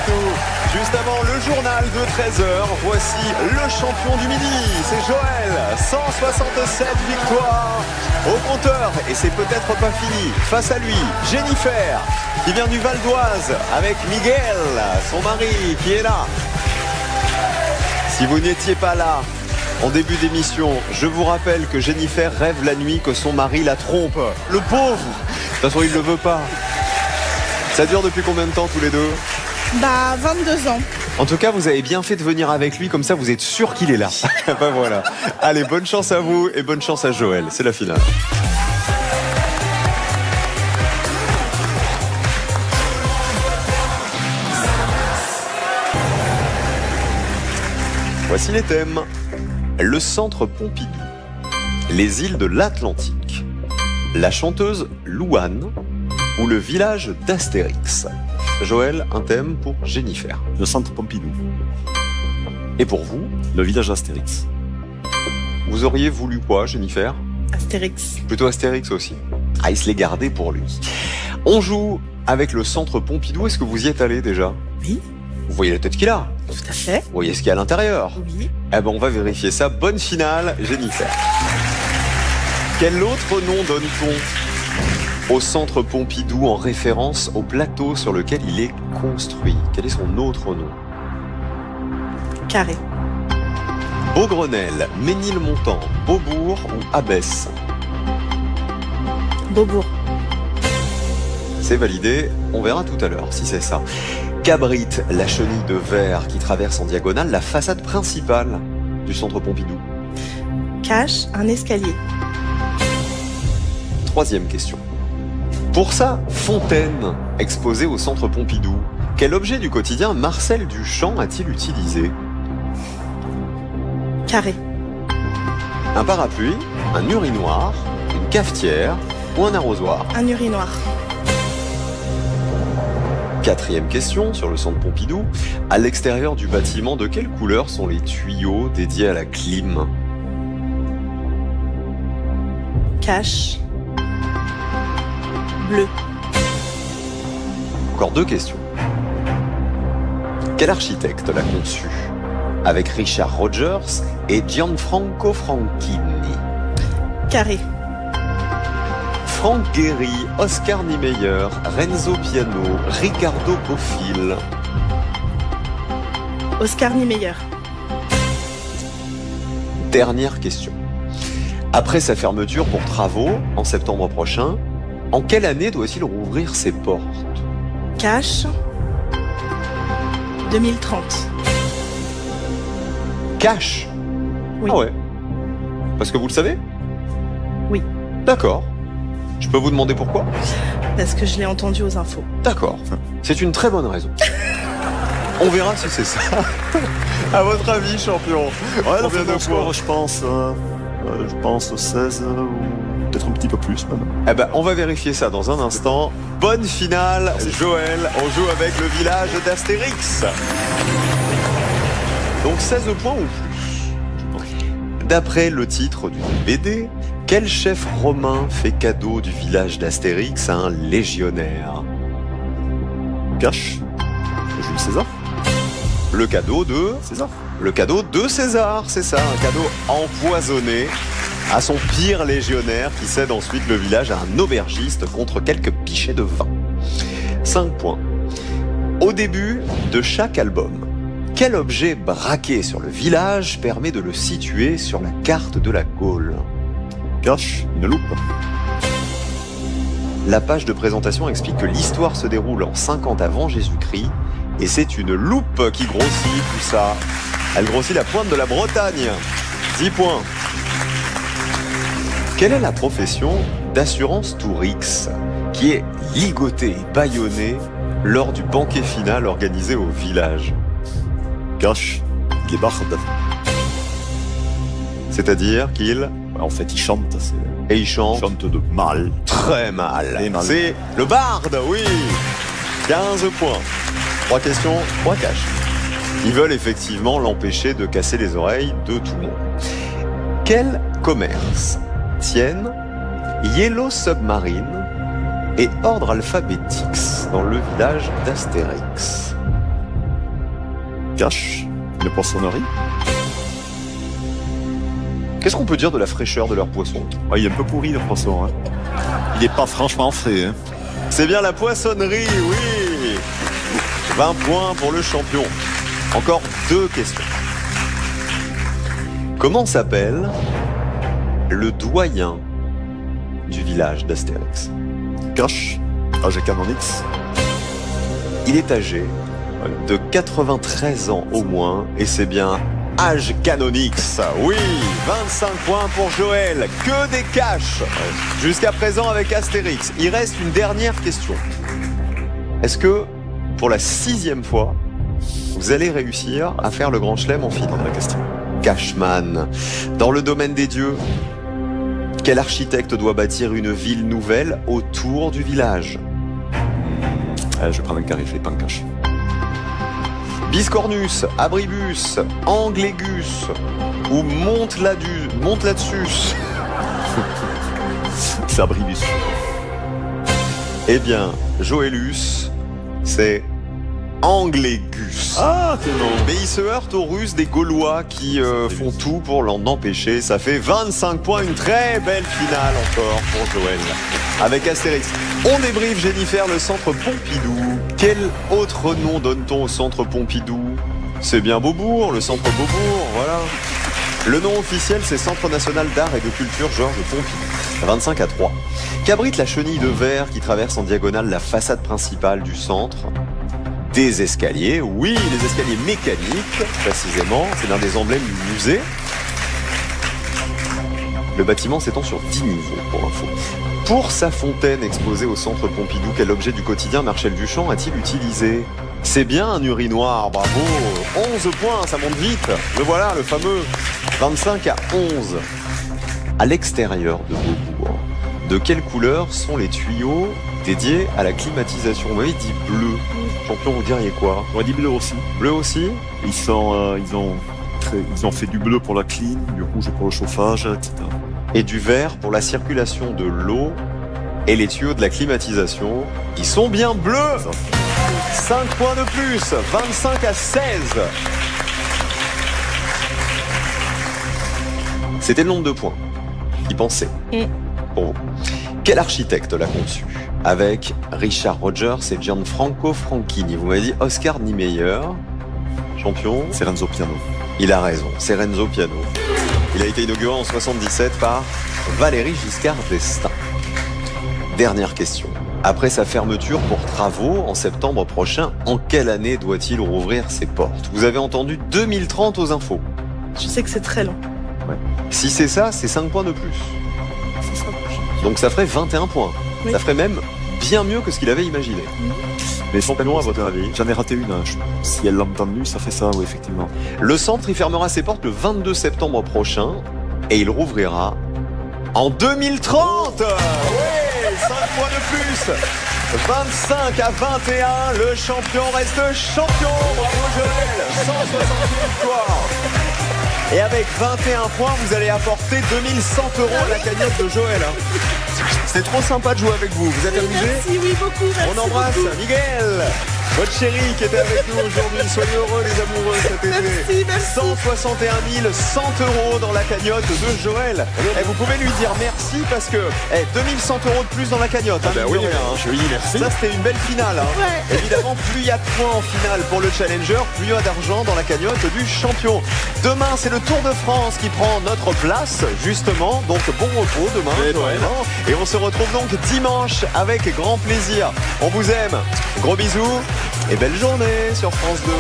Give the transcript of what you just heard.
tout. Juste avant le journal de 13h, voici le champion du midi. C'est Joël, 167 victoires au compteur. Et c'est peut-être pas fini. Face à lui, Jennifer, qui vient du Val d'Oise, avec Miguel, son mari, qui est là. Si vous n'étiez pas là en début d'émission, je vous rappelle que Jennifer rêve la nuit que son mari la trompe. Le pauvre. De toute façon, il ne le veut pas. Ça dure depuis combien de temps tous les deux ? 22 ans. En tout cas, vous avez bien fait de venir avec lui, comme ça vous êtes sûr qu'il est là. Ben voilà. Allez, bonne chance à vous et bonne chance à Joël. C'est la finale. Voici les thèmes. Le centre Pompidou, les îles de l'Atlantique, la chanteuse Louane ou le village d'Astérix. Joël, un thème pour Jennifer. Le centre Pompidou. Et pour vous ? Le village d'Astérix. Vous auriez voulu quoi, Jennifer ? Astérix. Plutôt Astérix aussi. Ah, il se l'est gardé pour lui. On joue avec le centre Pompidou. Est-ce que vous y êtes allé déjà ? Oui. Vous voyez la tête qu'il a ? Tout à fait. Vous voyez ce qu'il y a à l'intérieur ? Oui. Eh ben, on va vérifier ça. Bonne finale, Jennifer. Quel autre nom donne-t-on au centre Pompidou en référence au plateau sur lequel il est construit ? Quel est son autre nom ? Carré. Beaugrenelle, Ménilmontant, Beaubourg ou Abbesse ? Beaubourg. C'est validé, on verra tout à l'heure si c'est ça. Qu'abrite la chenille de verre qui traverse en diagonale la façade principale du centre Pompidou ? Cache un escalier. Troisième question. Pour sa fontaine exposée au centre Pompidou, quel objet du quotidien Marcel Duchamp a-t-il utilisé ? Carré. Un parapluie, un urinoir, une cafetière ou un arrosoir ? Un urinoir. Quatrième question sur le centre Pompidou. À l'extérieur du bâtiment, de quelle couleur sont les tuyaux dédiés à la clim ? Cache. Bleu. Encore deux questions. Quel architecte l'a conçu ? Avec Richard Rogers et Gianfranco Franchini. Carré. Franck Gehry, Oscar Niemeyer, Renzo Piano, Ricardo Bofill. Oscar Niemeyer. Dernière question. Après sa fermeture pour travaux, en septembre prochain, en quelle année doit-il rouvrir ses portes ? Cache. 2030. Cash ? Oui. Ah ouais. Parce que vous le savez ? Oui. D'accord. Je peux vous demander pourquoi ? Parce que je l'ai entendu aux infos. D'accord. C'est une très bonne raison. On verra si c'est ça. À votre avis, champion ? Ouais, Combien de points ? je pense 16 ou peut-être un petit peu plus même. Eh ben, on va vérifier ça dans un instant. Bonne finale, Joël. On joue avec le village d'Astérix. Donc 16 points ou plus. D'après le titre d'une BD, quel chef romain fait cadeau du village d'Astérix à un légionnaire ? Cache. Jules César. Le cadeau de... César. Le cadeau de César, c'est ça, un cadeau empoisonné à son pire légionnaire qui cède ensuite le village à un aubergiste contre quelques pichets de vin. 5 points. Au début de chaque album, quel objet braqué sur le village permet de le situer sur la carte de la Gaule ? Cache. Une loupe. La page de présentation explique que l'histoire se déroule en 50 avant Jésus-Christ et c'est une loupe qui grossit tout ça. Elle grossit la pointe de la Bretagne. 10 points. Quelle est la profession d'assurance Tourix qui est ligotée et bâillonnée lors du banquet final organisé au village ? Cache. Il est barde. C'est-à-dire qu'il... En fait, il chante. Et il chante... Il chante de mal. Très mal. Et mal. C'est le barde, oui. 15 points. 3 questions, 3 caches. Ils veulent effectivement l'empêcher de casser les oreilles de tout le monde. Quels commerces tiennent Yellow Submarine et Ordre Alphabetix dans le village d'Astérix ? Cache. Une poissonnerie. Qu'est-ce qu'on peut dire de la fraîcheur de leur poisson? Il est un peu pourri le poisson. Hein. Il n'est pas franchement frais. Hein. C'est bien la poissonnerie, oui. 20 points pour le champion. Encore 2 questions. Comment s'appelle le doyen du village d'Astérix? Cache. Âge Canonix. Il est âgé de 93 ans au moins, et c'est bien Âge Canonix. Oui, 25 points pour Joël. Que des caches jusqu'à présent avec Astérix. Il reste une dernière question. Est-ce que, pour la 6e fois, vous allez réussir à faire le grand chelem en finale? La question. Cashman. Dans le domaine des dieux, quel architecte doit bâtir une ville nouvelle autour du village? Je vais prendre un carré, je vais pas un cache. Biscornus, Abribus, Anglégus ou Monte-là-dessus? C'est Abribus. Eh bien, Joëlus, c'est Anglégus. Ah, c'est non. Mais il se heurte aux ruses des Gaulois qui font tout pour l'en empêcher. Ça fait 25 points, une très belle finale encore pour Joël. Avec Astérix. On débriefe, Jennifer, le centre Pompidou. Quel autre nom donne-t-on au centre Pompidou? C'est bien Beaubourg, le centre Beaubourg, voilà. Le nom officiel, c'est Centre National d'Art et de Culture Georges Pompidou. 25-3. Qu'abrite la chenille de verre qui traverse en diagonale la façade principale du centre? Des escaliers, oui, les escaliers mécaniques, précisément. C'est l'un des emblèmes du musée. Le bâtiment s'étend sur 10 niveaux, pour info. Pour sa fontaine exposée au centre Pompidou, quel objet du quotidien Marcel Duchamp a-t-il utilisé? C'est bien un urinoir, bravo. 11 points, ça monte vite. Le voilà, le fameux 25-11. À l'extérieur de Beaubourg, de quelle couleur sont les tuyaux dédiés à la climatisation? Vous m'avez dit bleu. Champion, vous diriez quoi? On dit bleu aussi. Bleu aussi? Ils ont fait du bleu pour la clim, du rouge pour le chauffage, etc. Et du vert pour la circulation de l'eau et les tuyaux de la climatisation. Ils sont bien bleus. 5 points de plus, 25-16. C'était le nombre de points. Y pensez. Pour vous. Quel architecte l'a conçu? Avec Richard Rogers et Gianfranco Franchini. Vous m'avez dit Oscar Niemeyer. Champion? C'est Renzo Piano. Il a raison, c'est Renzo Piano. Il a été inauguré en 77 par Valéry Giscard d'Estaing. Dernière question. Après sa fermeture pour travaux en septembre prochain, en quelle année doit-il rouvrir ses portes? Vous avez entendu 2030 aux infos. Je sais que c'est très long. Ouais. Si c'est ça, c'est 5 points de plus. C'est ça. Donc ça ferait 21 points. Oui. Ça ferait même bien mieux que ce qu'il avait imaginé. Mais sans Champion, à votre avis? J'en ai raté une. Hein. Si elle l'a entendu, ça fait ça, oui, effectivement. Le centre, il fermera ses portes le 22 septembre prochain et il rouvrira en 2030. Oui, 5 points de plus. 25 à 21, le champion reste champion. Bravo Joël, 168 victoires. Et avec 21 points, vous allez apporter 2100 € à la cagnotte de Joël. C'est trop sympa de jouer avec vous. Vous êtes amusés? Merci, oui, beaucoup. Merci On embrasse beaucoup. Miguel, votre chérie qui était avec nous aujourd'hui. Soyez heureux les amoureux cet été. Merci. 161 100 € dans la cagnotte de Joël. Et vous pouvez lui dire merci parce que 2100 € de plus dans la cagnotte. Hein, oui, mine de rien, hein. je lui dis merci. Ça c'était une belle finale. Hein. Ouais. Évidemment, plus il y a de points en finale pour le challenger, plus il y a d'argent dans la cagnotte du champion. Demain, c'est le Tour de France qui prend notre place, justement. Donc bon repos demain, Joël. Et on se retrouve donc dimanche avec grand plaisir. On vous aime. Gros bisous et belle journée sur France 2.